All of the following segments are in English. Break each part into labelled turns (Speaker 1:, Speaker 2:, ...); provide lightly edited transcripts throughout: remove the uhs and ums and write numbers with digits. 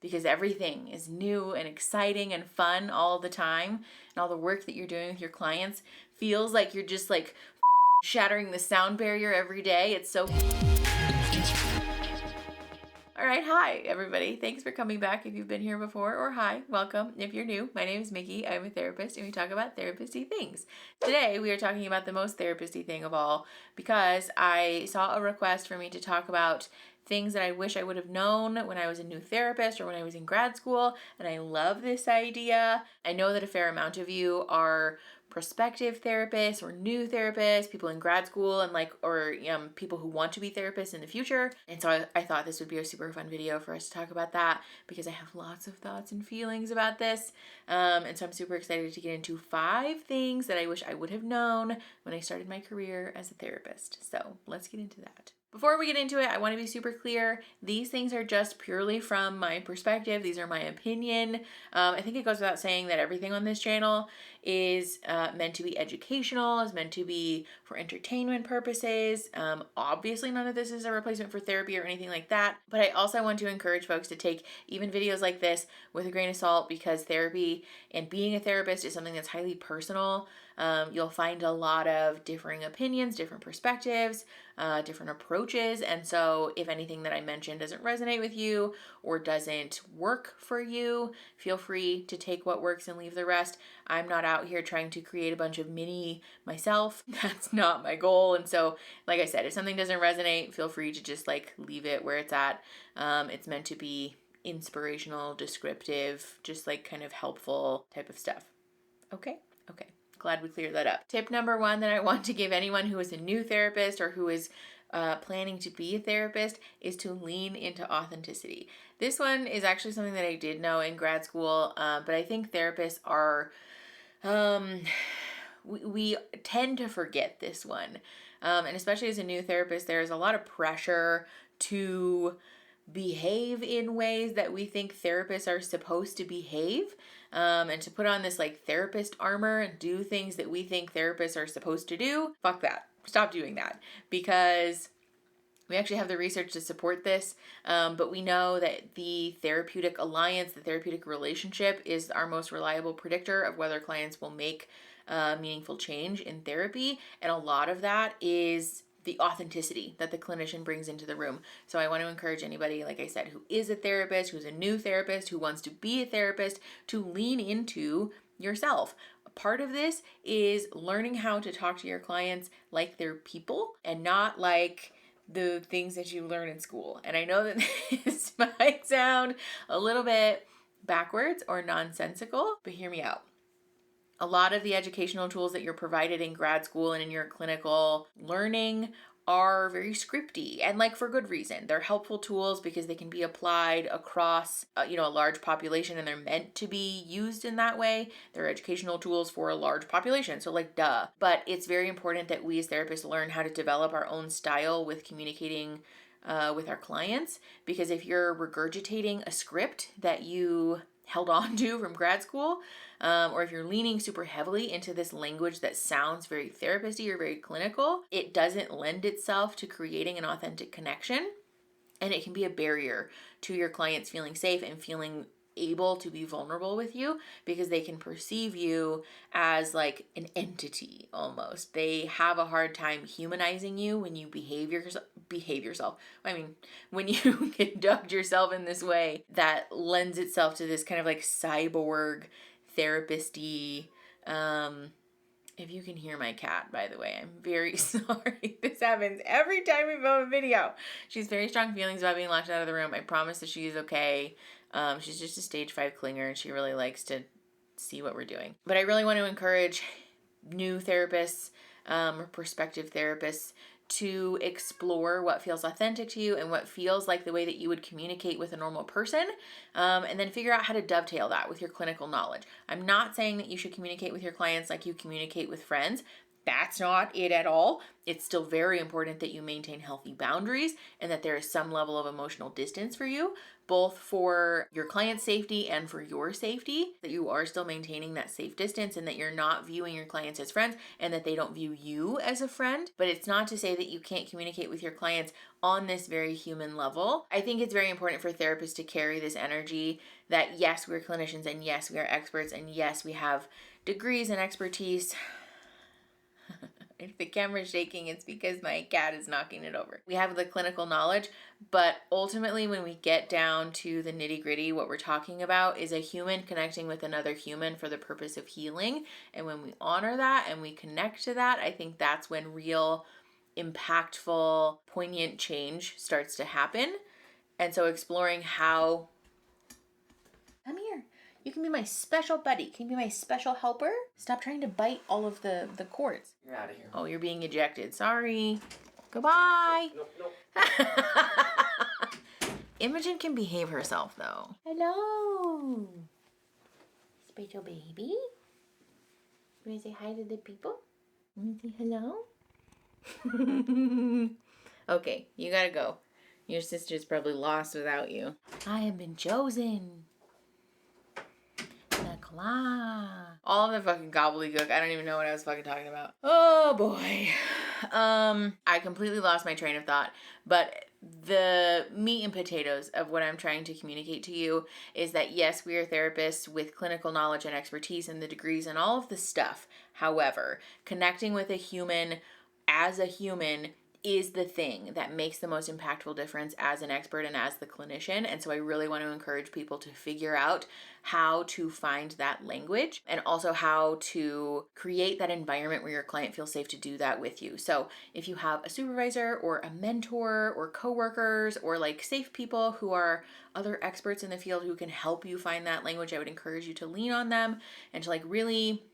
Speaker 1: because everything is new and exciting and fun all the time. And all the work that you're doing with your clients feels like you're just like shattering the sound barrier every day. It's so all right, hi everybody. Thanks for coming back if you've been here before, or hi, welcome if you're new. My name is Mickey. I'm a therapist and we talk about therapist-y things. Today we are talking about the most therapist-y thing of all because I saw a request for me to talk about things that I wish I would have known when I was a new therapist or when I was in grad school, and I love this idea. I know that a fair amount of you are prospective therapists or new therapists, people in grad school and people who want to be therapists in the future. And so I thought this would be a super fun video for us to talk about that because I have lots of thoughts and feelings about this. And so I'm super excited to get into 5 things that I wish I would have known when I started my career as a therapist. So let's get into that. Before we get into it, I want to be super clear. These things are just purely from my perspective. These are my opinion. I think it goes without saying that everything on this channel is meant to be educational, is meant to be for entertainment purposes. Obviously, none of this is a replacement for therapy or anything like that. But I also want to encourage folks to take even videos like this with a grain of salt because therapy and being a therapist is something that's highly personal. You'll find a lot of differing opinions, different perspectives, different approaches. And so if anything that I mentioned doesn't resonate with you or doesn't work for you, feel free to take what works and leave the rest. I'm not out here trying to create a bunch of mini myself. That's not my goal. And so, like I said, if something doesn't resonate, feel free to just leave it where it's at. It's meant to be inspirational, descriptive, just kind of helpful type of stuff. Okay. Glad we cleared that up. Tip number 1 that I want to give anyone who is a new therapist or who is planning to be a therapist is to lean into authenticity. This one is actually something that I did know in grad school, but I think therapists are, we tend to forget this one. And especially as a new therapist, there's a lot of pressure to behave in ways that we think therapists are supposed to behave, and to put on this therapist armor and do things that we think therapists are supposed to do. Fuck that. Stop doing that, because we actually have the research to support this, but we know that the therapeutic alliance, the therapeutic relationship is our most reliable predictor of whether clients will make meaningful change in therapy, and a lot of that is the authenticity that the clinician brings into the room. So I want to encourage anybody, like I said, who is a therapist, who's a new therapist, who wants to be a therapist, to lean into yourself. Part of this is learning how to talk to your clients like they're people and not like the things that you learn in school. And I know that this might sound a little bit backwards or nonsensical, but hear me out. A lot of the educational tools that you're provided in grad school and in your clinical learning are very scripty, and for good reason. They're helpful tools because they can be applied across a large population, and they're meant to be used in that way. They're educational tools for a large population, so duh. But it's very important that we as therapists learn how to develop our own style with communicating with our clients, because if you're regurgitating a script that you held on to from grad school, or if you're leaning super heavily into this language that sounds very therapist-y or very clinical, it doesn't lend itself to creating an authentic connection, and it can be a barrier to your clients feeling safe and feeling able to be vulnerable with you, because they can perceive you as an entity almost. They have a hard time humanizing you when you behave yourself. I mean, when you conduct yourself in this way that lends itself to this kind of cyborg therapist-y. If you can hear my cat, by the way, I'm very sorry. This happens every time we film a video. She has very strong feelings about being locked out of the room. I promise that she is okay. She's just a stage 5 clinger, and she really likes to see what we're doing. But I really want to encourage new therapists or prospective therapists to explore what feels authentic to you and what feels like the way that you would communicate with a normal person, and then figure out how to dovetail that with your clinical knowledge. I'm not saying that you should communicate with your clients like you communicate with friends. That's not it at all. It's still very important that you maintain healthy boundaries and that there is some level of emotional distance for you. both for your client's safety and for your safety, that you are still maintaining that safe distance and that you're not viewing your clients as friends and that they don't view you as a friend. But it's not to say that you can't communicate with your clients on this very human level. I think it's very important for therapists to carry this energy that yes, we're clinicians, and yes, we are experts, and yes, we have degrees and expertise. If the camera's shaking, it's because my cat is knocking it over. We have the clinical knowledge, but ultimately when we get down to the nitty gritty, what we're talking about is a human connecting with another human for the purpose of healing. And when we honor that and we connect to that, I think that's when real impactful, poignant change starts to happen. And so exploring how, come here, you can be my special buddy. Can you be my special helper? Stop trying to bite all of the cords.
Speaker 2: You're out of here.
Speaker 1: Oh, you're being ejected. Sorry. Goodbye.
Speaker 2: Nope.
Speaker 1: Imogen can behave herself, though. Hello. Special baby. You want to say hi to the people? You want to say hello? Okay, you gotta go. Your sister's probably lost without you. I have been chosen. All of the fucking gobbledygook. I don't even know what I was fucking talking about. Oh boy. I completely lost my train of thought, but the meat and potatoes of what I'm trying to communicate to you is that yes, we are therapists with clinical knowledge and expertise and the degrees and all of the stuff. However, connecting with a human as a human is the thing that makes the most impactful difference as an expert and as the clinician. And so I really want to encourage people to figure out how to find that language and also how to create that environment where your client feels safe to do that with you. So if you have a supervisor or a mentor or coworkers or like safe people who are other experts in the field who can help you find that language, I would encourage you to lean on them and to like really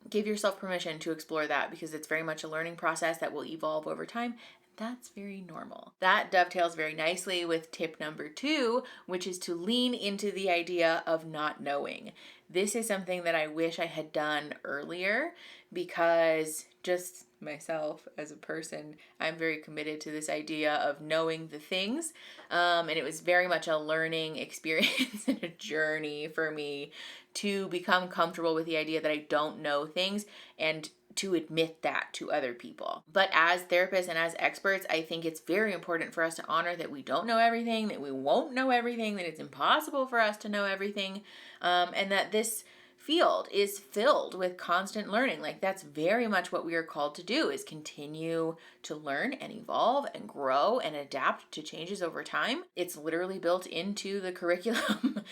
Speaker 1: give yourself permission to explore that, because it's very much a learning process that will evolve over time. That's very normal. That dovetails very nicely with tip number 2, which is to lean into the idea of not knowing. This is something that I wish I had done earlier, because just myself as a person, I'm very committed to this idea of knowing the things. And it was very much a learning experience and a journey for me to become comfortable with the idea that I don't know things and to admit that to other people. But as therapists and as experts, I think it's very important for us to honor that we don't know everything, that we won't know everything, that it's impossible for us to know everything, and that this field is filled with constant learning. Like that's very much what we are called to do, is continue to learn and evolve and grow and adapt to changes over time. It's literally built into the curriculum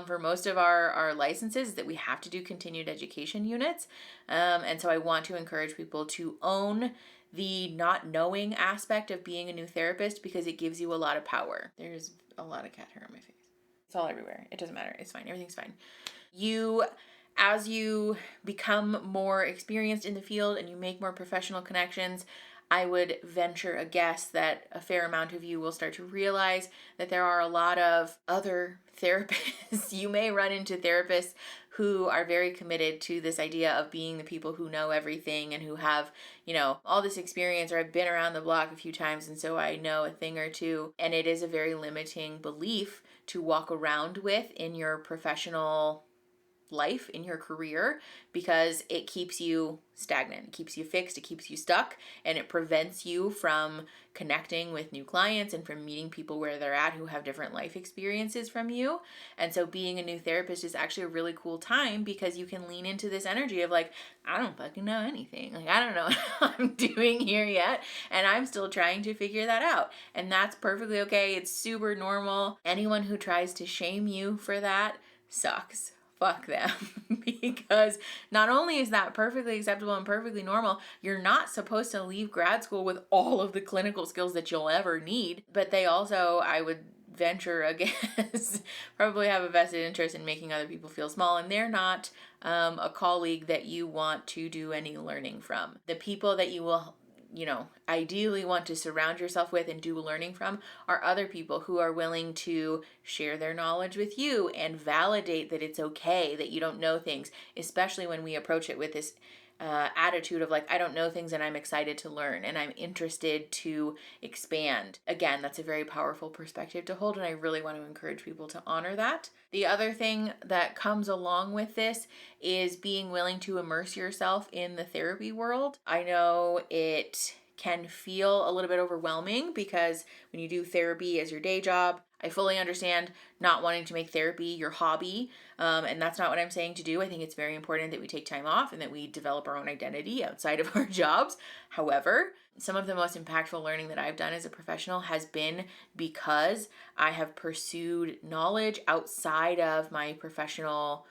Speaker 1: for most of our licenses that we have to do continued education units. And so I want to encourage people to own the not knowing aspect of being a new therapist, because it gives you a lot of power. There's a lot of cat hair on my face. It's all everywhere. It doesn't matter. It's fine. Everything's fine. As you become more experienced in the field and you make more professional connections, I would venture a guess that a fair amount of you will start to realize that there are a lot of other therapists. You may run into therapists who are very committed to this idea of being the people who know everything and who have, all this experience, or I've been around the block a few times and so I know a thing or two. And it is a very limiting belief to walk around with in your professional life, in your career, because it keeps you stagnant, it keeps you fixed, it keeps you stuck, and it prevents you from connecting with new clients and from meeting people where they're at who have different life experiences from you. And so being a new therapist is actually a really cool time, because you can lean into this energy of like, I don't fucking know anything. Like, I don't know what I'm doing here yet, and I'm still trying to figure that out. And that's perfectly okay. It's super normal. Anyone who tries to shame you for that sucks. Fuck them. Because not only is that perfectly acceptable and perfectly normal, you're not supposed to leave grad school with all of the clinical skills that you'll ever need, but they also, I would venture a guess, probably have a vested interest in making other people feel small, and they're not a colleague that you want to do any learning from. The people that you will ideally want to surround yourself with and do learning from are other people who are willing to share their knowledge with you and validate that it's okay that you don't know things, especially when we approach it with this attitude of like, I don't know things and I'm excited to learn and I'm interested to expand. Again, that's a very powerful perspective to hold, and I really want to encourage people to honor that. The other thing that comes along with this is being willing to immerse yourself in the therapy world. I know it can feel a little bit overwhelming because when you do therapy as your day job, I fully understand not wanting to make therapy your hobby, and that's not what I'm saying to do. I think it's very important that we take time off and that we develop our own identity outside of our jobs. However, some of the most impactful learning that I've done as a professional has been because I have pursued knowledge outside of my professional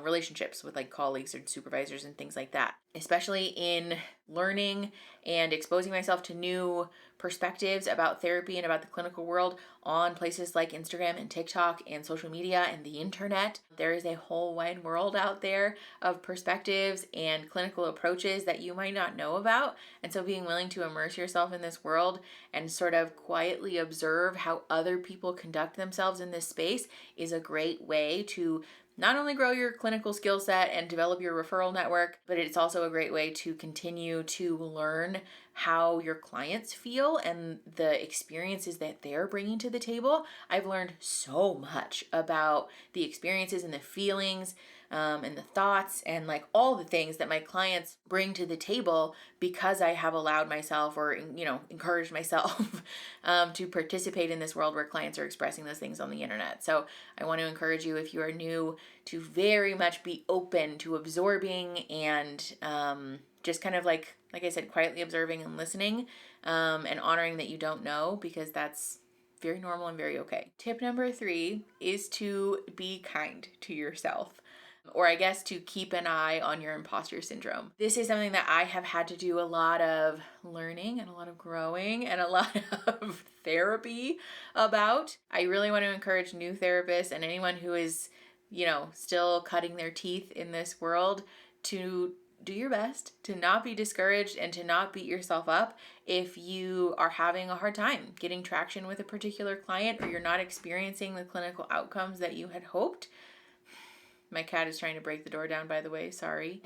Speaker 1: relationships with like colleagues or supervisors and things like that, especially in learning and exposing myself to new perspectives about therapy and about the clinical world on places like Instagram and TikTok and social media and the internet. There is a whole wide world out there of perspectives and clinical approaches that you might not know about. And so being willing to immerse yourself in this world and sort of quietly observe how other people conduct themselves in this space is a great way to not only grow your clinical skill set and develop your referral network, but it's also a great way to continue to learn how your clients feel and the experiences that they're bringing to the table. I've learned so much about the experiences and the feelings and the thoughts and like all the things that my clients bring to the table because I have allowed myself or, encouraged myself to participate in this world where clients are expressing those things on the internet. So I want to encourage you, if you are new, to very much be open to absorbing and just kind of like I said, quietly observing and listening and honoring that you don't know, because that's very normal and very okay. Tip number 3 is to be kind to yourself, or I guess to keep an eye on your imposter syndrome. This is something that I have had to do a lot of learning and a lot of growing and a lot of therapy about. I really want to encourage new therapists and anyone who is, still cutting their teeth in this world to do your best to not be discouraged and to not beat yourself up if you are having a hard time getting traction with a particular client or you're not experiencing the clinical outcomes that you had hoped. My cat is trying to break the door down, by the way. Sorry.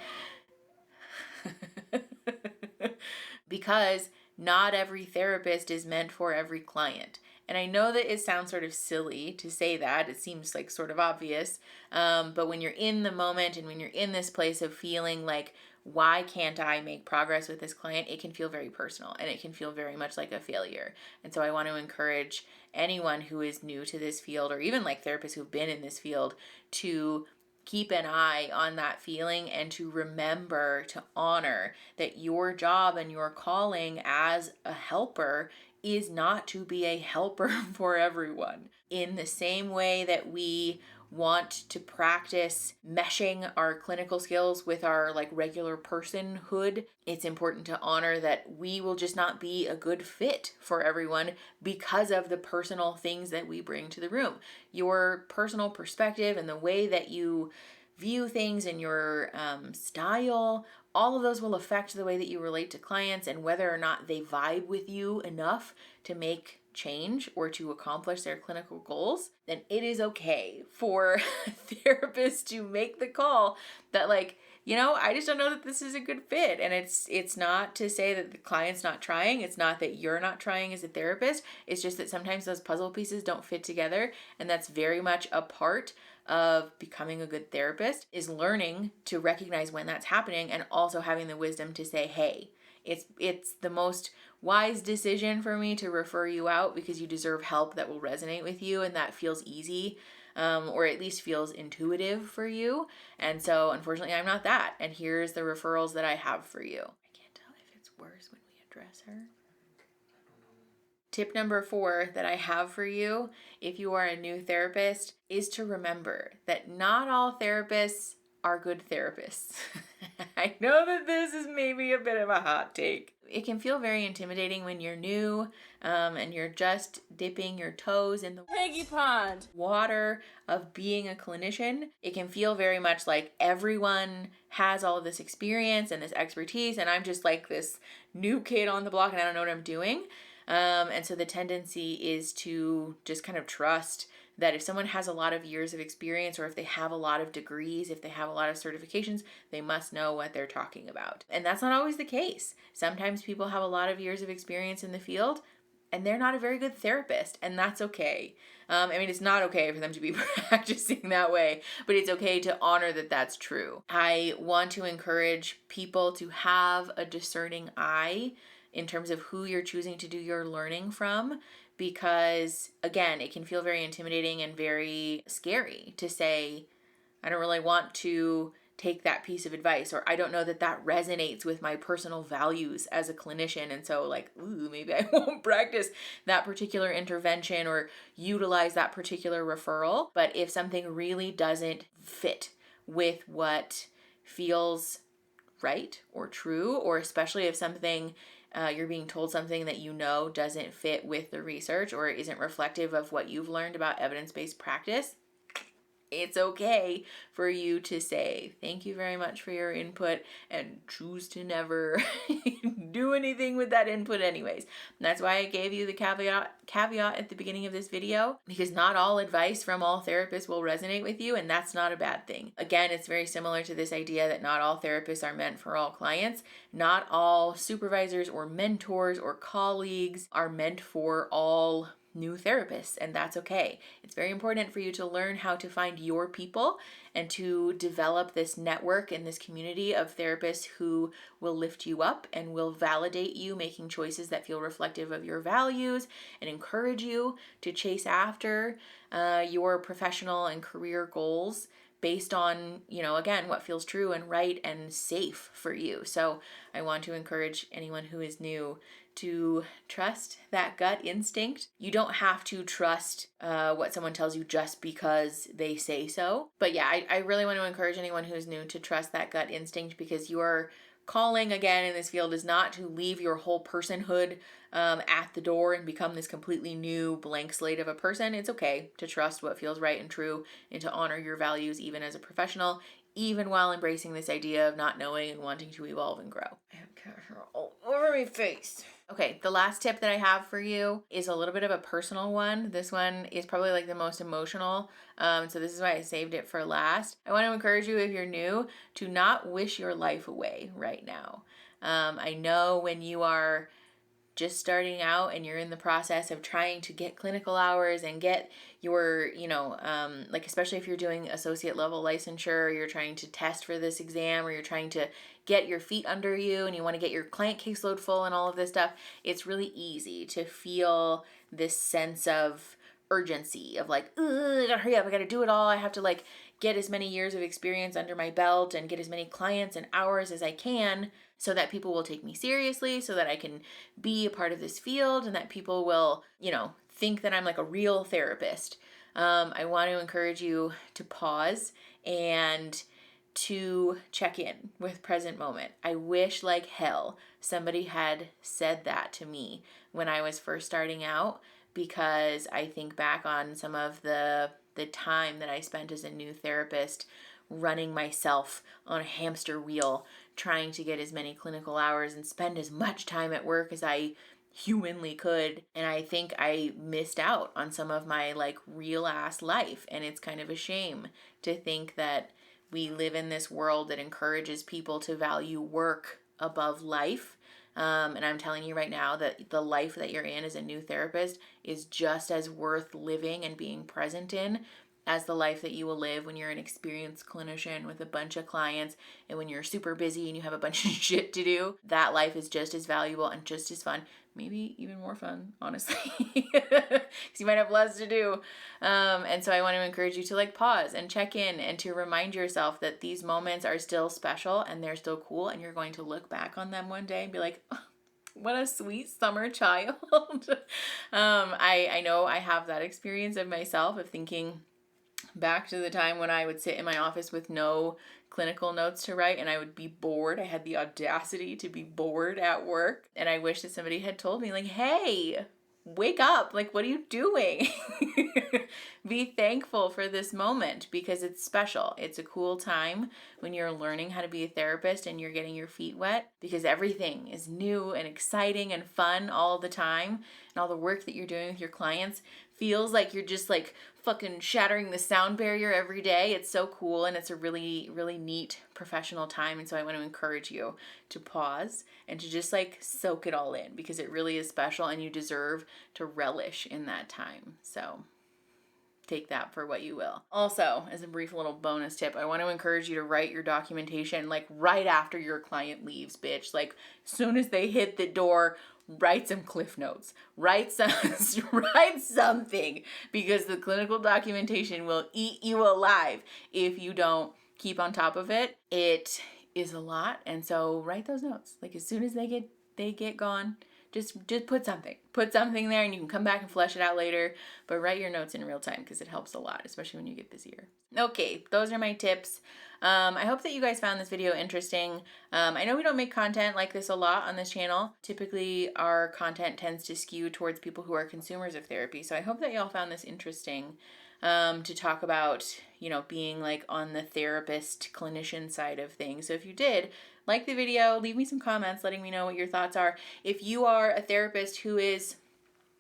Speaker 1: Because not every therapist is meant for every client. And I know that it sounds sort of silly to say that. It seems like sort of obvious. But when you're in the moment and when you're in this place of feeling like, why can't I make progress with this client? It can feel very personal and it can feel very much like a failure. And so I want to encourage anyone who is new to this field, or even like therapists who've been in this field, to keep an eye on that feeling and to remember to honor that your job and your calling as a helper is not to be a helper for everyone. In the same way that we want to practice meshing our clinical skills with our like regular personhood, it's important to honor that we will just not be a good fit for everyone because of the personal things that we bring to the room. Your personal perspective and the way that you view things and your style, all of those will affect the way that you relate to clients and whether or not they vibe with you enough to make change or to accomplish their clinical goals. Then it is okay for therapists to make the call that like, I just don't know that this is a good fit. And it's not to say that the client's not trying. It's not that you're not trying as a therapist. It's just that sometimes those puzzle pieces don't fit together. And that's very much a part of becoming a good therapist, is learning to recognize when that's happening and also having the wisdom to say, hey, it's the most wise decision for me to refer you out because you deserve help that will resonate with you and that feels easy, or at least feels intuitive for you. And so unfortunately I'm not that, and here's the referrals that I have for you. I can't tell if it's worse when we address her. Tip number 4 that I have for you, if you are a new therapist, is to remember that not all therapists are good therapists. I know that this is maybe a bit of a hot take. It can feel very intimidating when you're new and you're just dipping your toes in the piggy pond water of being a clinician. It can feel very much like everyone has all of this experience and this expertise, and I'm just like this new kid on the block and I don't know what I'm doing. And so the tendency is to just kind of trust that if someone has a lot of years of experience, or if they have a lot of degrees, if they have a lot of certifications, they must know what they're talking about. And that's not always the case. Sometimes people have a lot of years of experience in the field and they're not a very good therapist, and that's okay. It's not okay for them to be practicing that way, but it's okay to honor that that's true. I want to encourage people to have a discerning eye in terms of who you're choosing to do your learning from, because again, it can feel very intimidating and very scary to say, I don't really want to take that piece of advice, or I don't know that that resonates with my personal values as a clinician, and so maybe I won't practice that particular intervention or utilize that particular referral. But if something really doesn't fit with what feels right or true, or especially if something you're being told something that you know doesn't fit with the research or isn't reflective of what you've learned about evidence-based practice, it's okay for you to say, thank you very much for your input, and choose to never do anything with that input anyways. And that's why I gave you the caveat at the beginning of this video, because not all advice from all therapists will resonate with you, and that's not a bad thing. Again, it's very similar to this idea that not all therapists are meant for all clients. Not all supervisors or mentors or colleagues are meant for all new therapists, and that's okay. It's very important for you to learn how to find your people and to develop this network and this community of therapists who will lift you up and will validate you making choices that feel reflective of your values and encourage you to chase after your professional and career goals based on, again, what feels true and right and safe for you. So I want to encourage anyone who is new to trust that gut instinct. You don't have to trust what someone tells you just because they say so. But yeah, I really want to encourage anyone who's new to trust that gut instinct, because your calling, again, in this field is not to leave your whole personhood at the door and become this completely new blank slate of a person. It's okay to trust what feels right and true and to honor your values even as a professional, even while embracing this idea of not knowing and wanting to evolve and grow. I have cat hair all over my face. Okay, the last tip that I have for you is a little bit of a personal one. This one is probably the most emotional, so this is why I saved it for last. I want to encourage you, if you're new, to not wish your life away right now. I know when you are just starting out and you're in the process of trying to get clinical hours and get your, especially if you're doing associate level licensure, you're trying to test for this exam, or you're trying to get your feet under you and you want to get your client caseload full and all of this stuff, it's really easy to feel this sense of urgency of I gotta hurry up, I gotta do it all, I have to get as many years of experience under my belt and get as many clients and hours as I can so that people will take me seriously, so that I can be a part of this field and that people will, think that I'm a real therapist. I want to encourage you to pause and to check in with present moment. I wish like hell somebody had said that to me when I was first starting out, because I think back on some of the time that I spent as a new therapist running myself on a hamster wheel, trying to get as many clinical hours and spend as much time at work as I humanly could. And I think I missed out on some of my real ass life. And it's kind of a shame to think that we live in this world that encourages people to value work above life. And I'm telling you right now that the life that you're in as a new therapist is just as worth living and being present in as the life that you will live when you're an experienced clinician with a bunch of clients, and when you're super busy and you have a bunch of shit to do. That life is just as valuable and just as fun, maybe even more fun, honestly, because you might have less to do. And so I want to encourage you to pause and check in and to remind yourself that these moments are still special and they're still cool, and you're going to look back on them one day and be like, oh, what a sweet summer child. I know I have that experience of myself, of thinking back to the time when I would sit in my office with no clinical notes to write and I would be bored. I had the audacity to be bored at work, and I wish that somebody had told me hey, wake up, what are you doing? Be thankful for this moment, because it's special. It's a cool time when you're learning how to be a therapist and you're getting your feet wet, because everything is new and exciting and fun all the time, and all the work that you're doing with your clients feels like you're just like fucking shattering the sound barrier every day. It's so cool, and it's a really, really neat professional time. And so I want to encourage you to pause and to just like soak it all in, because it really is special and you deserve to relish in that time. So take that for what you will. Also, as a brief little bonus tip, I want to encourage you to write your documentation like right after your client leaves, bitch. Like as soon as they hit the door, write some cliff notes, write something, because the clinical documentation will eat you alive if you don't keep on top of it. It is a lot, and so write those notes. Like as soon as they get gone, just put something there, and you can come back and flesh it out later, but write your notes in real time because it helps a lot, especially when you get busier. Okay, those are my tips. I hope that you guys found this video interesting. I know we don't make content like this a lot on this channel. Typically, our content tends to skew towards people who are consumers of therapy, so I hope that y'all found this interesting to talk about, you know, being like on the therapist clinician side of things. So if you did, like the video, leave me some comments letting me know what your thoughts are. If you are a therapist who is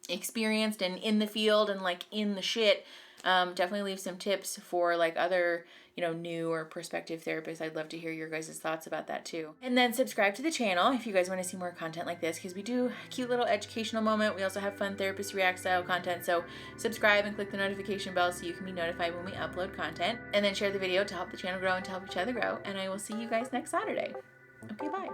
Speaker 1: experienced and in the field and like in the shit, definitely leave some tips for like other, you know, new or prospective therapists. I'd love to hear your guys' thoughts about that too. And then subscribe to the channel if you guys want to see more content like this, because we do a cute little educational moment. We also have fun therapist react style content. So subscribe and click the notification bell so you can be notified when we upload content. And then share the video to help the channel grow and to help each other grow. And I will see you guys next Saturday. Okay, bye.